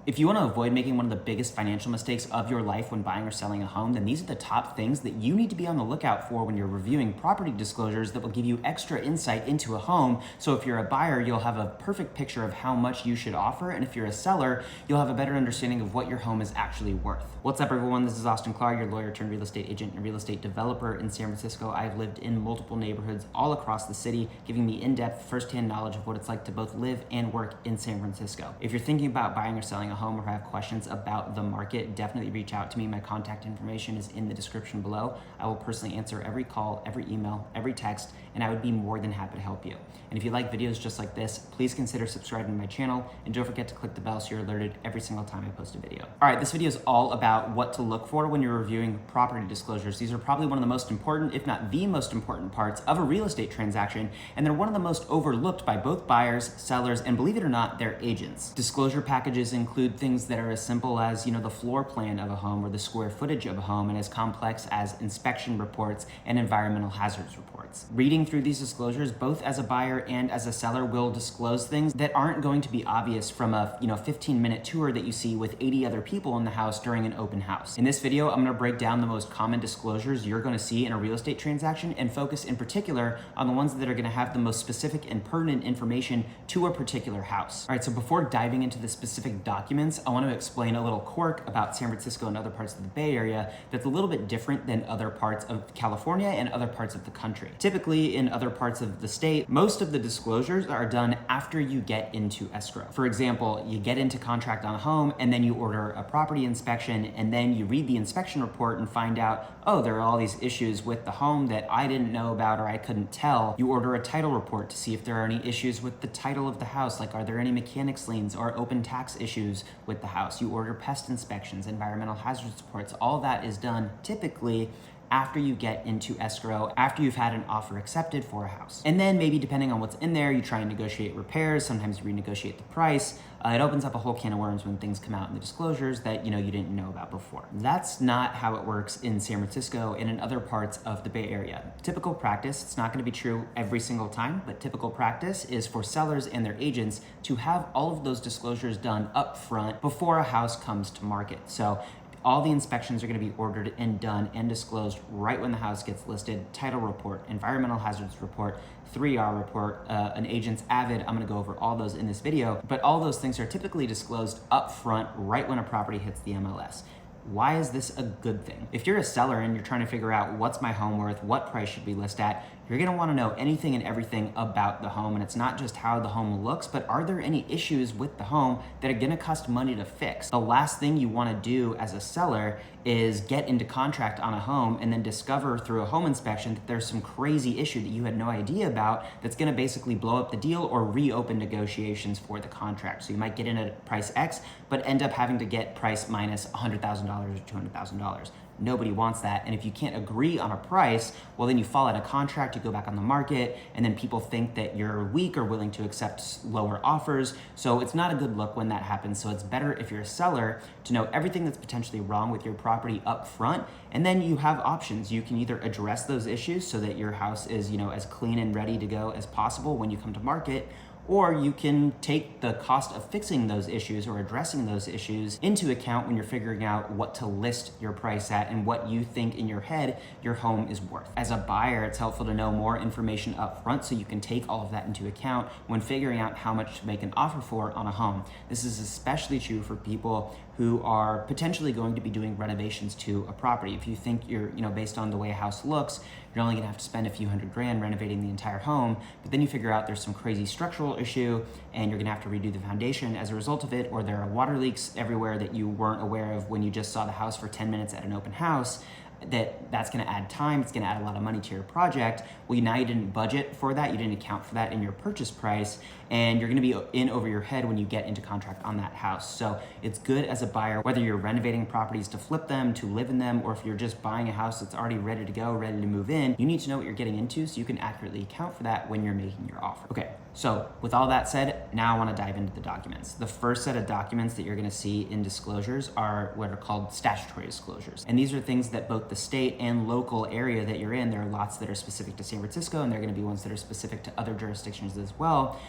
If you want to avoid making one of the biggest financial mistakes of your life when buying or selling a home, then these are the top things that you need to be on the lookout for when you're reviewing property disclosures that will give you extra insight into a home. So if you're a buyer, you'll have a perfect picture of how much you should offer. And if you're a seller, you'll have a better understanding of what your home is actually worth. What's up, everyone? This is Austin Clark, your lawyer turned real estate agent and real estate developer in San Francisco. I've lived in multiple neighborhoods all across the city, giving me in-depth, firsthand knowledge of what it's like to both live and work in San Francisco. If you're thinking about buying or selling a home or have questions about the market, definitely reach out to me. My contact information is in the description below. I will personally answer every call, every email, every text, and I would be more than happy to help you. And if you like videos just like this, please consider subscribing to my channel, and don't forget to click the bell so you're alerted every single time I post a video. All right, this video is all about what to look for when you're reviewing property disclosures. These are probably one of the most important, if not the most important parts of a real estate transaction, and they're one of the most overlooked by both buyers, sellers, and believe it or not, their agents. Disclosure packages include things that are as simple as, the floor plan of a home or the square footage of a home, and as complex as inspection reports and environmental hazards reports. Reading through these disclosures, both as a buyer and as a seller, will disclose things that aren't going to be obvious from a 15-minute tour that you see with 80 other people in the house during an open house. In this video, I'm going to break down the most common disclosures you're going to see in a real estate transaction and focus in particular on the ones that are going to have the most specific and pertinent information to a particular house. All right, so before diving into the specific documents, I want to explain a little quirk about San Francisco and other parts of the Bay Area that's a little bit different than other parts of California and other parts of the country. Typically, in other parts of the state, most of the disclosures are done after you get into escrow. For example, you get into contract on a home and then you order a property inspection, and then you read the inspection report and find out, oh, there are all these issues with the home that I didn't know about or I couldn't tell. You order a title report to see if there are any issues with the title of the house, like are there any mechanics liens or open tax issues with the house. You order pest inspections, environmental hazards reports. All that is done typically after you get into escrow, after you've had an offer accepted for a house. And then maybe depending on what's in there, you try and negotiate repairs, sometimes you renegotiate the price. It opens up a whole can of worms when things come out in the disclosures that you didn't know about before. That's not how it works in San Francisco and in other parts of the Bay Area. Typical practice, it's not going to be true every single time, but typical practice is for sellers and their agents to have all of those disclosures done up front before a house comes to market. So all the inspections are going to be ordered and done and disclosed right when the house gets listed. Title report, environmental hazards report, 3R report, an agent's avid. I'm going to go over all those in this video, but all those things are typically disclosed up front right when a property hits the MLS. Why is this a good thing? If you're a seller and you're trying to figure out what's my home worth, what price should we list at, you're going to want to know anything and everything about the home. And it's not just how the home looks, but are there any issues with the home that are going to cost money to fix? The last thing you want to do as a seller is get into contract on a home and then discover through a home inspection that there's some crazy issue that you had no idea about that's going to basically blow up the deal or reopen negotiations for the contract. So you might get in at price X, but end up having to get price minus $100,000 or $200,000. Nobody wants that. And if you can't agree on a price, well, then you fall out of contract, you go back on the market, and then people think that you're weak or willing to accept lower offers. So it's not a good look when that happens. So it's better if you're a seller to know everything that's potentially wrong with your property up front. And then you have options. You can either address those issues so that your house is, as clean and ready to go as possible when you come to market, or you can take the cost of fixing those issues or addressing those issues into account when you're figuring out what to list your price at and what you think in your head your home is worth. As a buyer, it's helpful to know more information up front so you can take all of that into account when figuring out how much to make an offer for on a home. This is especially true for people who are potentially going to be doing renovations to a property. If you think you're, based on the way a house looks, you're only gonna have to spend a few $100,000 renovating the entire home, but then you figure out there's some crazy structural issue and you're gonna have to redo the foundation as a result of it, or there are water leaks everywhere that you weren't aware of when you just saw the house for 10 minutes at an open house. That's going to add time, it's going to add a lot of money to your project. Well, now you didn't budget for that, you didn't account for that in your purchase price, and you're going to be in over your head when you get into contract on that house. So it's good as a buyer, whether you're renovating properties to flip them, to live in them, or if you're just buying a house that's already ready to go, ready to move in, you need to know what you're getting into so you can accurately account for that when you're making your offer. Okay, so with all that said, now I want to dive into the documents. The first set of documents that you're going to see in disclosures are what are called statutory disclosures. And these are things that both the state and local area that you're in, there are lots that are specific to San Francisco, and there are going to be ones that are specific to other jurisdictions as well.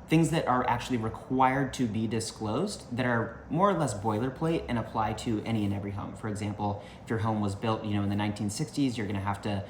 things that are actually required to be disclosed that are more or less boilerplate and apply to any and every home. For example, if your home was built, in the 1960s, you're gonna have to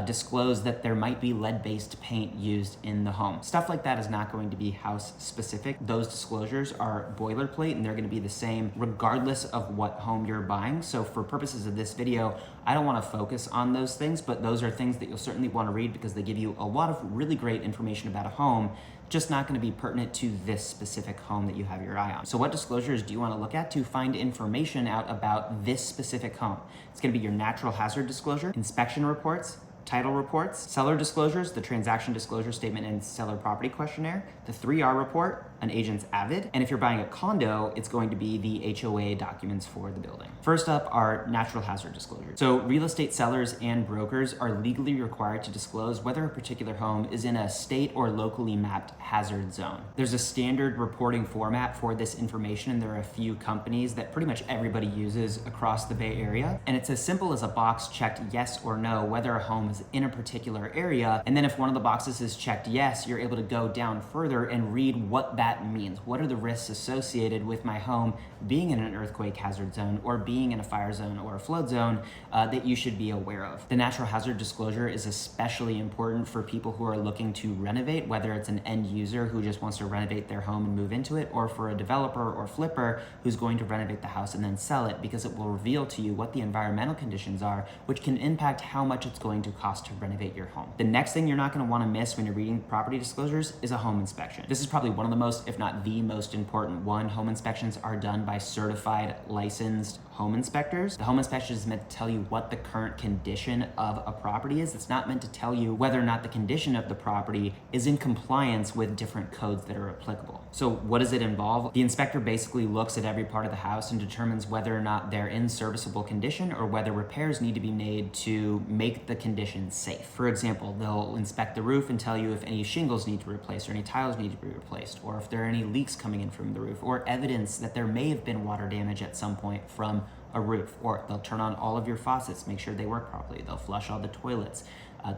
disclose that there might be lead-based paint used in the home. Stuff like that is not going to be house specific. Those disclosures are boilerplate and they're going to be the same regardless of what home you're buying. So for purposes of this video, I don't want to focus on those things, but those are things that you'll certainly want to read because they give you a lot of really great information about a home, just not going to be pertinent to this specific home that you have your eye on. So what disclosures do you want to look at to find information out about this specific home? It's going to be your natural hazard disclosure, inspection reports, title reports, seller disclosures, the transaction disclosure statement and seller property questionnaire, the 3R report, an agent's avid, and if you're buying a condo, it's going to be the HOA documents for the building. First up are natural hazard disclosures. So real estate sellers and brokers are legally required to disclose whether a particular home is in a state or locally mapped hazard zone. There's a standard reporting format for this information, and there are a few companies that pretty much everybody uses across the Bay Area. And it's as simple as a box checked yes or no whether a home is in a particular area. And then if one of the boxes is checked yes, you're able to go down further and read what that means. What are the risks associated with my home being in an earthquake hazard zone or being in a fire zone or a flood zone that you should be aware of? The natural hazard disclosure is especially important for people who are looking to renovate, whether it's an end user who just wants to renovate their home and move into it, or for a developer or flipper who's going to renovate the house and then sell it, because it will reveal to you what the environmental conditions are, which can impact how much it's going to cost to renovate your home. The next thing you're not going to want to miss when you're reading property disclosures is a home inspection. This is probably one of the most, if not the most important one. Home inspections are done by certified, licensed home inspectors. The home inspection is meant to tell you what the current condition of a property is. It's not meant to tell you whether or not the condition of the property is in compliance with different codes that are applicable. So what does it involve? The inspector basically looks at every part of the house and determines whether or not they're in serviceable condition or whether repairs need to be made to make the condition safe. For example, they'll inspect the roof and tell you if any shingles need to be replaced or any tiles need to be replaced, or if there are any leaks coming in from the roof, or evidence that there may have been water damage at some point from a roof. Or they'll turn on all of your faucets, make sure they work properly. They'll flush all the toilets.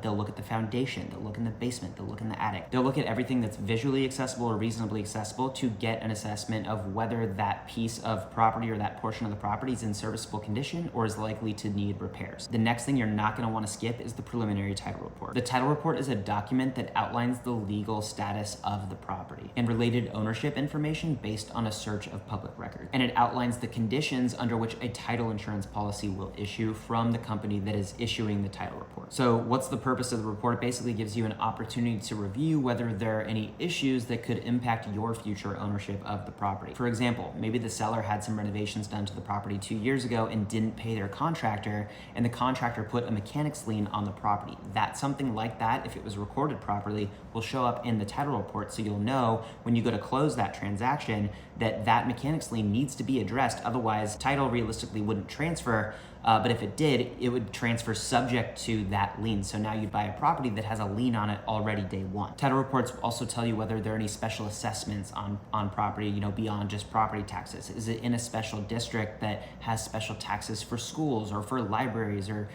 They'll look at the foundation, they'll look in the basement, they'll look in the attic. They'll look at everything that's visually accessible or reasonably accessible to get an assessment of whether that piece of property or that portion of the property is in serviceable condition or is likely to need repairs. The next thing you're not going to want to skip is the preliminary title report. The title report is a document that outlines the legal status of the property and related ownership information based on a search of public record. And it outlines the conditions under which a title insurance policy will issue from the company that is issuing the title report. So what's the purpose of the report? It basically gives you an opportunity to review whether there are any issues that could impact your future ownership of the property. For example, maybe the seller had some renovations done to the property 2 years ago and didn't pay their contractor, and the contractor put a mechanic's lien on the property. Something like that, if it was recorded properly, will show up in the title report, so you'll know when you go to close that transaction that that mechanic's lien needs to be addressed. Otherwise, title realistically wouldn't transfer. But if it did, it would transfer subject to that lien. So now you'd buy a property that has a lien on it already day one. Title reports also tell you whether there are any special assessments on property, beyond just property taxes. Is it in a special district that has special taxes for schools or for libraries or,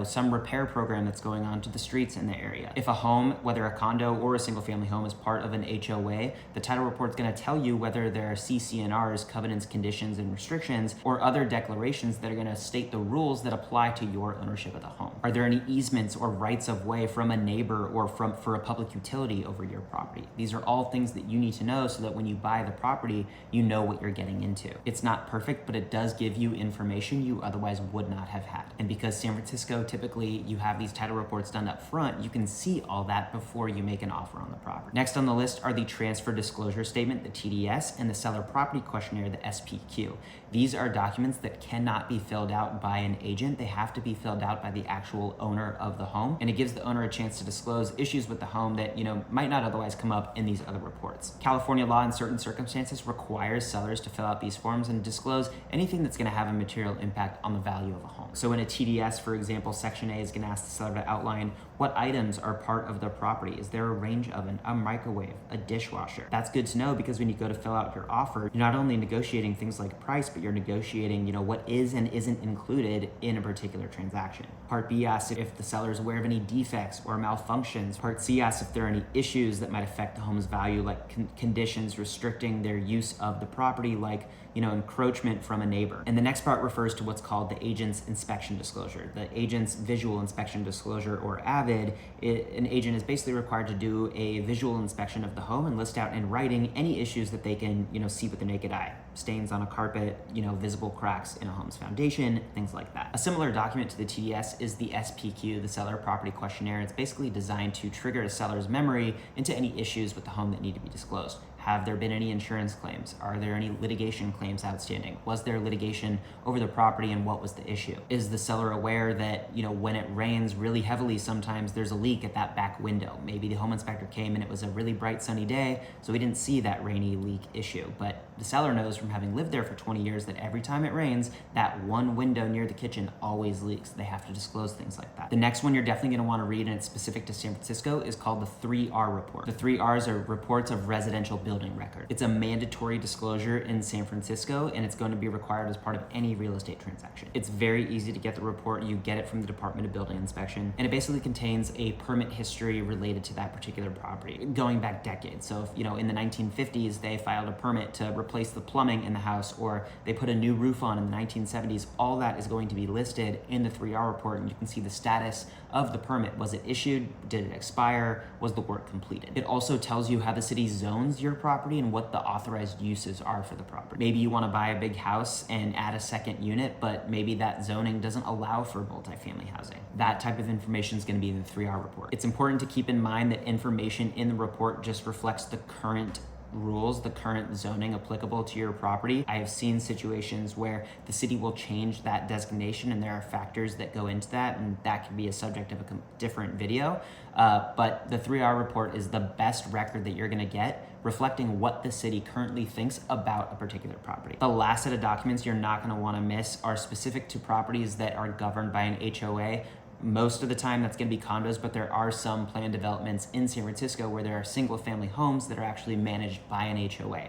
some repair program that's going on to the streets in the area? If a home, whether a condo or a single family home, is part of an HOA, the title report's going to tell you whether there are CC&Rs, covenants, conditions, and restrictions, or other declarations that are going to state the rules that apply to your ownership of the home. Are there any easements or rights of way from a neighbor or for a public utility over your property? These are all things that you need to know so that when you buy the property, you know what you're getting into. It's not perfect, but it does give you information you otherwise would not have had. And because San Francisco, typically you have these title reports done up front, you can see all that before you make an offer on the property. Next on the list are the transfer disclosure statement, the TDS, and the seller property questionnaire, the SPQ. These are documents that cannot be filled out by an agent. They have to be filled out by the actual owner of the home, and it gives the owner a chance to disclose issues with the home that might not otherwise come up in these other reports. California law in certain circumstances requires sellers to fill out these forms and disclose anything that's going to have a material impact on the value of a home. So in a TDS, for example, Section A is going to ask the seller to outline What items are part of the property? Is there a range oven, a microwave, a dishwasher? That's good to know because when you go to fill out your offer, you're not only negotiating things like price, but you're negotiating, what is and isn't included in a particular transaction. Part B asks if the seller is aware of any defects or malfunctions. Part C asks if there are any issues that might affect the home's value, like conditions restricting their use of the property, like encroachment from a neighbor. And the next part refers to what's called the agent's inspection disclosure. The agent's visual inspection disclosure, or AVID, an agent is basically required to do a visual inspection of the home and list out in writing any issues that they can, see with the naked eye. Stains on a carpet, visible cracks in a home's foundation, things like that. A similar document to the TDS is the SPQ, the Seller Property Questionnaire. It's basically designed to trigger a seller's memory into any issues with the home that need to be disclosed. Have there been any insurance claims? Are there any litigation claims outstanding? Was there litigation over the property and what was the issue? Is the seller aware that, when it rains really heavily, sometimes there's a leak at that back window? Maybe the home inspector came and it was a really bright sunny day, so we didn't see that rainy leak issue. But the seller knows from having lived there for 20 years that every time it rains, that one window near the kitchen always leaks. They have to disclose things like that. The next one you're definitely gonna wanna read, and it's specific to San Francisco, is called the 3R report. The 3Rs are reports of residential building record. It's a mandatory disclosure in San Francisco, and it's going to be required as part of any real estate transaction. It's very easy to get the report. You get it from the Department of Building Inspection, and it basically contains a permit history related to that particular property, going back decades. So if, in the 1950s, they filed a permit to replace the plumbing in the house, or they put a new roof on in the 1970s, all that is going to be listed in the 3R report, and you can see the status of the permit. Was it issued? Did it expire? Was the work completed? It also tells you how the city zones your property and what the authorized uses are for the property. Maybe you want to buy a big house and add a second unit, but maybe that zoning doesn't allow for multifamily housing. That type of information is going to be in the 3R report. It's important to keep in mind that information in the report just reflects the current rules, the current zoning applicable to your property. I have seen situations where the city will change that designation, and there are factors that go into that, and that can be a subject of a different video. But the 3R report is the best record that you're gonna get, reflecting what the city currently thinks about a particular property. The last set of documents you're not gonna wanna miss are specific to properties that are governed by an HOA. Most of the time that's going to be condos, but there are some planned developments in San Francisco where there are single family homes that are actually managed by an HOA.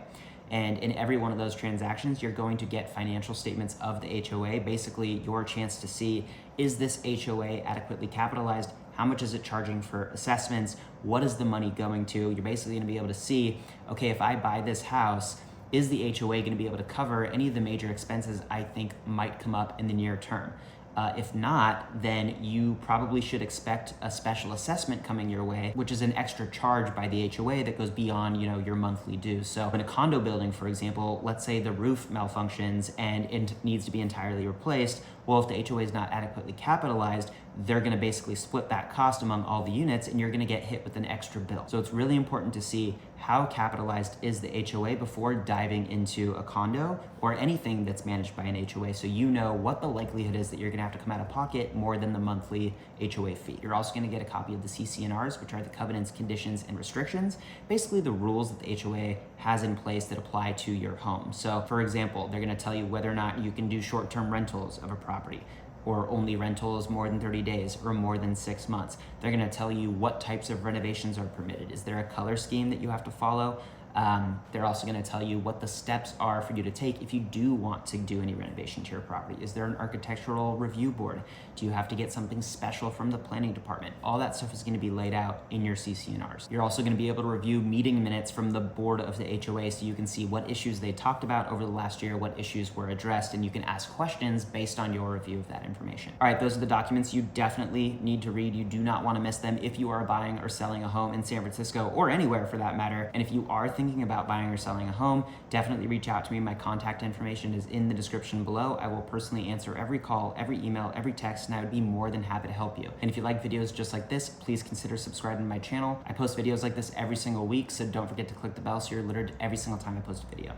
And in every one of those transactions, you're going to get financial statements of the HOA, basically your chance to see, is this HOA adequately capitalized? How much is it charging for assessments? What is the money going to? You're basically going to be able to see, okay, if I buy this house, is the HOA going to be able to cover any of the major expenses I think might come up in the near term? If not, then you probably should expect a special assessment coming your way, which is an extra charge by the HOA that goes beyond, your monthly dues. So in a condo building, for example, let's say the roof malfunctions and it needs to be entirely replaced. Well, if the HOA is not adequately capitalized, they're going to basically split that cost among all the units, and you're going to get hit with an extra bill. So it's really important to see how capitalized is the HOA before diving into a condo or anything that's managed by an HOA, so you know what the likelihood is that you're going to have to come out of pocket more than the monthly HOA fee. You're also going to get a copy of the CC&Rs, which are the covenants, conditions, and restrictions, basically the rules that the HOA has in place that apply to your home. So for example, they're going to tell you whether or not you can do short-term rentals of a property, or only rentals more than 30 days or more than 6 months. They're gonna tell you what types of renovations are permitted. Is there a color scheme that you have to follow? They're also gonna tell you what the steps are for you to take if you do want to do any renovation to your property. Is there an architectural review board? Do you have to get something special from the planning department? All that stuff is gonna be laid out in your CC&Rs. You're also gonna be able to review meeting minutes from the board of the HOA, so you can see what issues they talked about over the last year, what issues were addressed, and you can ask questions based on your review of that information. All right, those are the documents you definitely need to read. You do not wanna miss them if you are buying or selling a home in San Francisco, or anywhere for that matter. And if you are thinking about buying or selling a home, definitely reach out to me. My contact information is in the description below. I will personally answer every call, every email, every text, and I would be more than happy to help you. And if you like videos just like this, please consider subscribing to my channel. I post videos like this every single week, so don't forget to click the bell so you're alerted every single time I post a video.